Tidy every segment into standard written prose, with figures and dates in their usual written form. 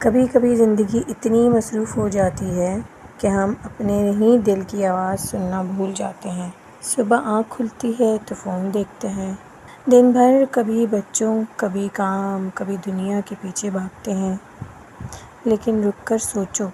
کبھی کبھی زندگی اتنی مصروف ہو جاتی ہے کہ ہم اپنے ہی دل کی آواز سننا بھول جاتے ہیں۔ صبح آنکھ کھلتی ہے تو فون دیکھتے ہیں، دن بھر کبھی بچوں، کبھی کام، کبھی دنیا کے پیچھے بھاگتے ہیں۔ لیکن رک کر سوچو،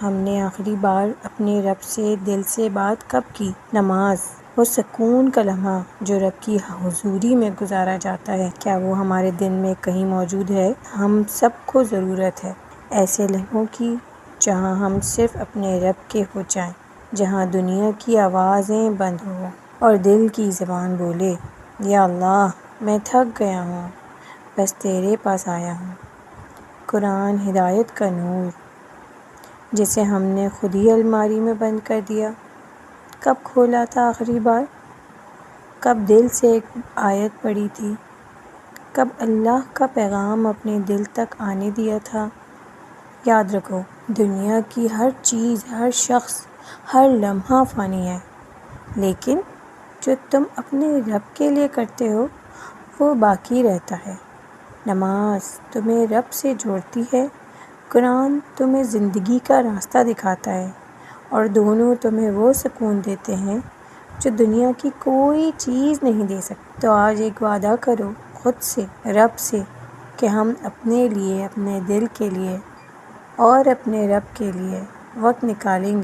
ہم نے آخری بار اپنے رب سے دل سے بات کب کی؟ نماز، وہ سکون کا لمحہ جو رب کی حضوری میں گزارا جاتا ہے، کیا وہ ہمارے دل میں کہیں موجود ہے؟ ہم سب کو ضرورت ہے ایسے لمحوں کی جہاں ہم صرف اپنے رب کے ہو جائیں، جہاں دنیا کی آوازیں بند ہوں اور دل کی زبان بولے، یا اللہ، میں تھک گیا ہوں، بس تیرے پاس آیا ہوں۔ قرآن ہدایت کا نور، جسے ہم نے خود ہی الماری میں بند کر دیا۔ کب کھولا تھا آخری بار؟ کب دل سے ایک آیت پڑھی تھی؟ کب اللہ کا پیغام اپنے دل تک آنے دیا تھا؟ یاد رکھو، دنیا کی ہر چیز، ہر شخص، ہر لمحہ فانی ہے، لیکن جو تم اپنے رب کے لیے کرتے ہو وہ باقی رہتا ہے۔ نماز تمہیں رب سے جوڑتی ہے، قرآن تمہیں زندگی کا راستہ دکھاتا ہے، اور دونوں تمہیں وہ سکون دیتے ہیں جو دنیا کی کوئی چیز نہیں دے سکتی۔ تو آج ایک وعدہ کرو خود سے، رب سے، کہ ہم اپنے لیے، اپنے دل کے لیے اور اپنے رب کے لیے وقت نکالیں گے۔